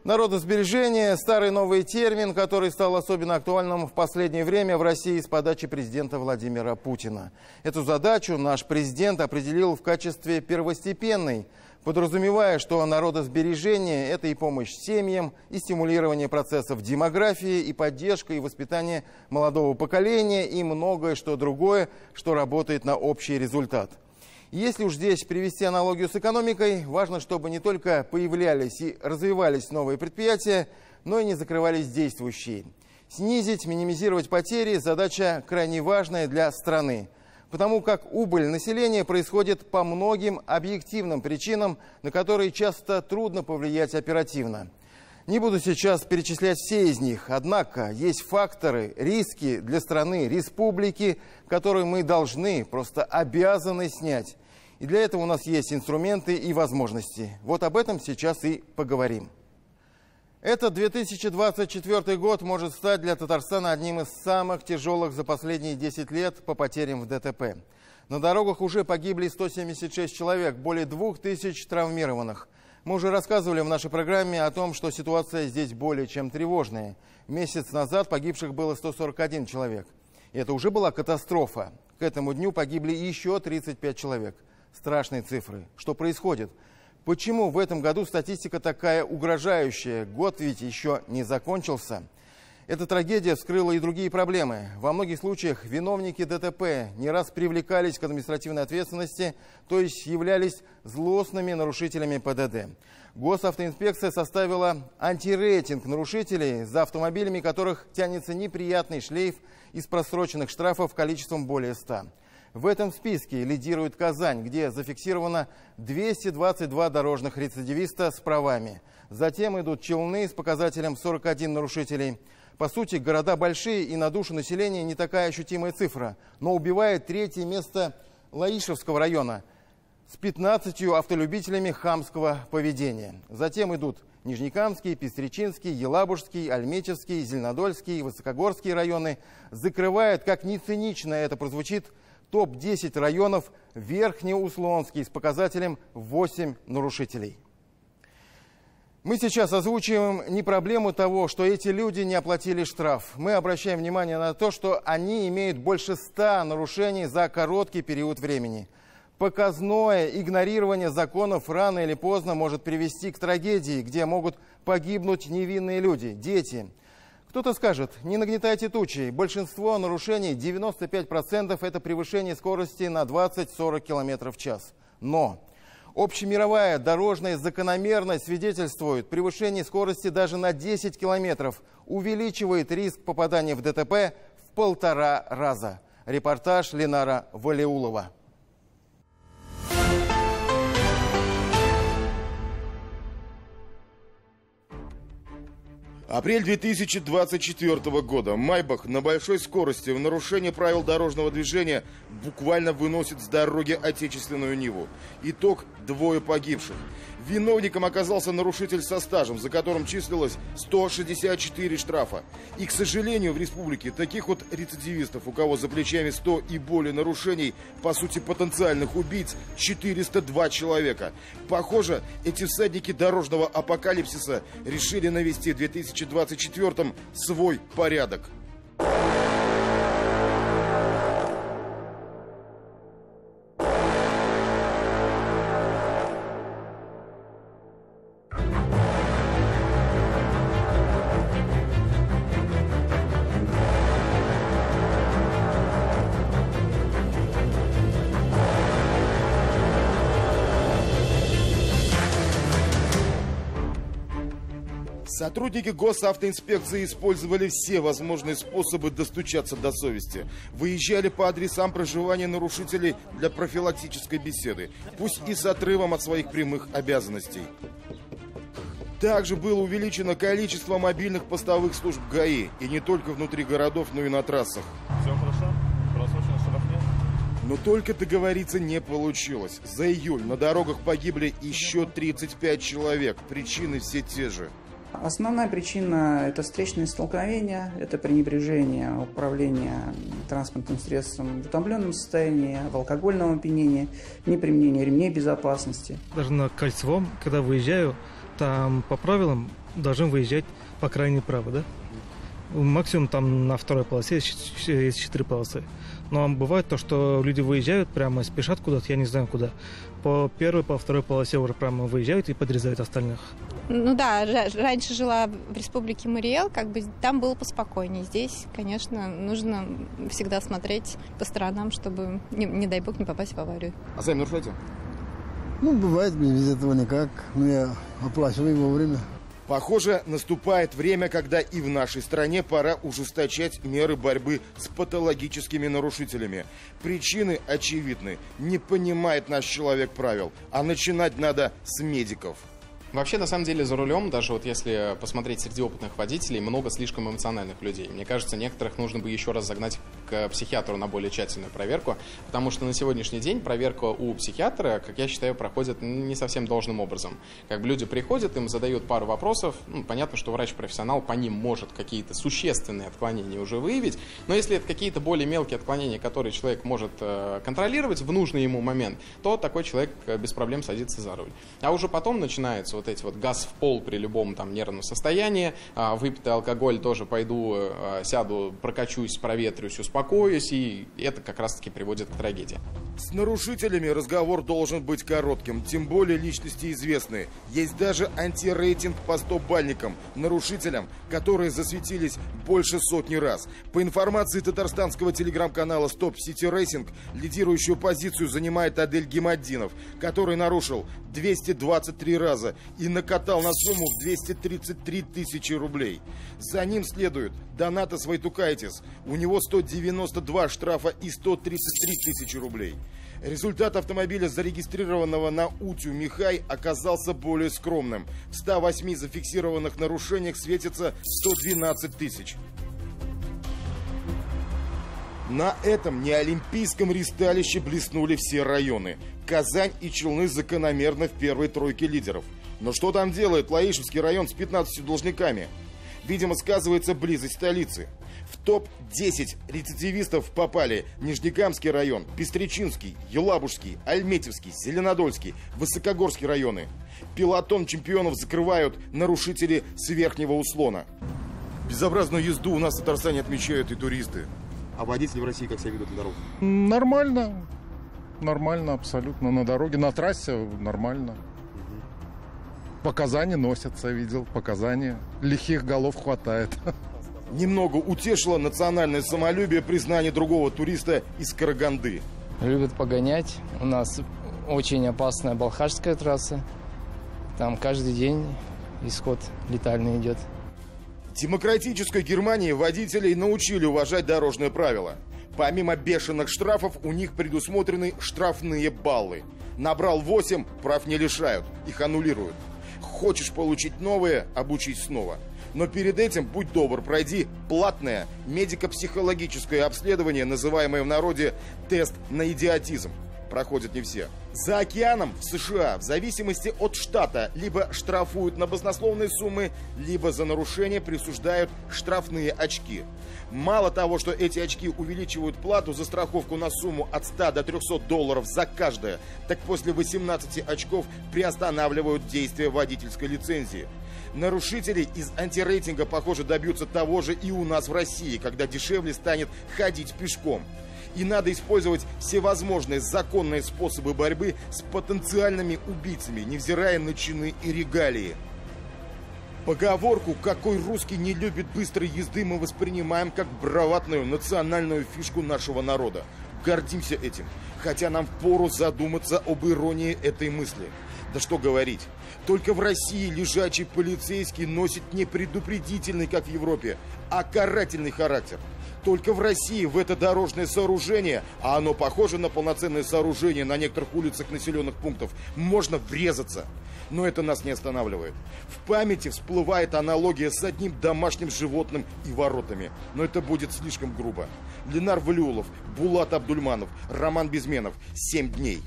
Народосбережение – старый новый термин, который стал особенно актуальным в последнее время в России с подачи президента Владимира Путина. Эту задачу наш президент определил в качестве первостепенной, подразумевая, что народосбережение – это и помощь семьям, и стимулирование процессов демографии, и поддержка, и воспитание молодого поколения, и многое что другое, что работает на общий результат. Если уж здесь привести аналогию с экономикой, важно, чтобы не только появлялись и развивались новые предприятия, но и не закрывались действующие. Снизить, минимизировать потери – задача крайне важная для страны, потому как убыль населения происходит по многим объективным причинам, на которые часто трудно повлиять оперативно. Не буду сейчас перечислять все из них, однако есть факторы, риски для страны, республики, которые мы должны, просто обязаны снять. И для этого у нас есть инструменты и возможности. Вот об этом сейчас и поговорим. Этот 2024 год может стать для Татарстана одним из самых тяжелых за последние 10 лет по потерям в ДТП. На дорогах уже погибли 176 человек, более 2000 травмированных. Мы уже рассказывали в нашей программе о том, что ситуация здесь более чем тревожная. Месяц назад погибших было 141 человек. И это уже была катастрофа. К этому дню погибли еще 35 человек. Страшные цифры. Что происходит? Почему в этом году статистика такая угрожающая? Год ведь еще не закончился. Эта трагедия вскрыла и другие проблемы. Во многих случаях виновники ДТП не раз привлекались к административной ответственности, то есть являлись злостными нарушителями ПДД. Госавтоинспекция составила антирейтинг нарушителей, за автомобилями которых тянется неприятный шлейф из просроченных штрафов количеством более 100. В этом списке лидирует Казань, где зафиксировано 222 дорожных рецидивиста с правами. Затем идут Челны с показателем 41 нарушителей. По сути, города большие и на душу населения не такая ощутимая цифра. Но убивает третье место Лаишевского района с 15 автолюбителями хамского поведения. Затем идут Нижнекамский, Пестричинский, Елабужский, Альметьевский, Зеленодольский, Высокогорские районы. Закрывает, как ни цинично это прозвучит, топ-10 районов Верхнеуслонский с показателем 8 нарушителей. Мы сейчас озвучиваем не проблему того, что эти люди не оплатили штраф. Мы обращаем внимание на то, что они имеют больше 100 нарушений за короткий период времени. Показное игнорирование законов рано или поздно может привести к трагедии, где могут погибнуть невинные люди, дети. Кто-то скажет, не нагнетайте тучи. Большинство нарушений, 95%, это превышение скорости на 20-40 км в час. Но общемировая дорожная закономерность свидетельствует, превышение скорости даже на 10 км увеличивает риск попадания в ДТП в 1,5 раза. Репортаж Ленара Валиулова. Апрель 2024 года. Майбах на большой скорости в нарушение правил дорожного движения буквально выносит с дороги отечественную Ниву. Итог – 2 погибших. Виновником оказался нарушитель со стажем, за которым числилось 164 штрафа. И, к сожалению, в республике таких вот рецидивистов, у кого за плечами 100 и более нарушений, по сути потенциальных убийц, 402 человека. Похоже, эти всадники дорожного апокалипсиса решили навести в 2024 свой порядок. Сотрудники госавтоинспекции использовали все возможные способы достучаться до совести. Выезжали по адресам проживания нарушителей для профилактической беседы, пусть и с отрывом от своих прямых обязанностей. Также было увеличено количество мобильных постовых служб ГАИ, и не только внутри городов, но и на трассах. Все хорошо? Просрочено штраф нет? Но только договориться не получилось. За июль на дорогах погибли еще 35 человек. Причины все те же. Основная причина – это встречные столкновения, это пренебрежение управления транспортным средством в утомленном состоянии, в алкогольном опьянении, неприменение ремней безопасности. Даже на Кольцевом, когда выезжаю, там по правилам должны выезжать по крайней правой, да? Максимум там на второй полосе есть 4 полосы. Но бывает то, что люди выезжают прямо и спешат куда-то, я не знаю куда. По первой, по второй полосе уже прямо выезжают и подрезают остальных. Ну да, раньше жила в республике Мариэл, как бы там было поспокойнее. Здесь, конечно, нужно всегда смотреть по сторонам, чтобы, не дай бог, не попасть в аварию. А сами нарушаете? Ну, бывает, без этого никак. Но я оплачиваю вовремя. Похоже, наступает время, когда и в нашей стране пора ужесточать меры борьбы с патологическими нарушителями. Причины очевидны. Не понимает наш человек правил, а начинать надо с медиков. Вообще, на самом деле, за рулем, даже вот если посмотреть среди опытных водителей, много слишком эмоциональных людей. Мне кажется, некоторых нужно бы еще раз загнать к психиатру на более тщательную проверку, потому что на сегодняшний день проверка у психиатра, как я считаю, проходит не совсем должным образом. Как бы люди приходят, им задают пару вопросов, понятно, что врач-профессионал по ним может какие-то существенные отклонения уже выявить, но если это какие-то более мелкие отклонения, которые человек может контролировать в нужный ему момент, то такой человек без проблем садится за руль. А уже потом начинается вот эти вот газ в пол при любом там нервном состоянии, выпитый алкоголь тоже пойду, сяду, прокачусь, проветрюсь, успокоюсь, и это как раз-таки приводит к трагедии. С нарушителями разговор должен быть коротким, тем более личности известные. Есть даже антирейтинг по 100-бальникам, нарушителям, которые засветились больше сотни раз. По информации татарстанского телеграм-канала Stop City Racing, лидирующую позицию занимает Адель Гимаддинов, который нарушил 223 раза и накатал на сумму в 233 тысячи рублей. За ним следует Донатас Вайтукайтис. У него 192 штрафа и 133 тысячи рублей. Результат автомобиля, зарегистрированного на Утю Михай, оказался более скромным. В 108 зафиксированных нарушениях светится 112 тысяч. На этом неолимпийском ристалище блеснули все районы. Казань и Челны закономерно в первой тройке лидеров. Но что там делает Лаишевский район с 15 должниками? Видимо, сказывается близость столицы. В топ-10 рецидивистов попали Нижнекамский район, Пестричинский, Елабужский, Альметьевский, Зеленодольский, Высокогорский районы. Пелотон чемпионов закрывают нарушители с Верхнего Услона. Безобразную езду у нас в Татарстане отмечают и туристы. А водители в России как себя ведут на дорогах? Нормально. Нормально абсолютно. На дороге, на трассе нормально. Показания носятся, видел, показания. Лихих голов хватает. Немного утешило национальное самолюбие признание другого туриста из Караганды. Любят погонять. У нас очень опасная Балхашская трасса. Там каждый день исход летальный идет. В демократической Германии водителей научили уважать дорожные правила. Помимо бешеных штрафов, у них предусмотрены штрафные баллы. Набрал 8, прав не лишают, их аннулируют. Хочешь получить новые, обучись снова. Но перед этим, будь добр, пройди платное медико-психологическое обследование, называемое в народе тест на идиотизм. Проходят не все. За океаном в США в зависимости от штата либо штрафуют на баснословные суммы, либо за нарушение присуждают штрафные очки. Мало того, что эти очки увеличивают плату за страховку на сумму от 100 до 300 долларов за каждое, так после 18 очков приостанавливают действие водительской лицензии. Нарушители из антирейтинга, похоже, добьются того же и у нас в России, когда дешевле станет ходить пешком. И надо использовать всевозможные законные способы борьбы с потенциальными убийцами, невзирая на чины и регалии. Поговорку «какой русский не любит быстрой езды» мы воспринимаем как бравадную национальную фишку нашего народа. Гордимся этим, хотя нам впору задуматься об иронии этой мысли. Да что говорить, только в России лежачий полицейский носит не предупредительный, как в Европе, а карательный характер. Только в России в это дорожное сооружение, а оно похоже на полноценное сооружение на некоторых улицах населенных пунктов, можно врезаться. Но это нас не останавливает. В памяти всплывает аналогия с одним домашним животным и воротами. Но это будет слишком грубо. Ленар Валиулов, Булат Абдульманов, Роман Безменов. 7 дней.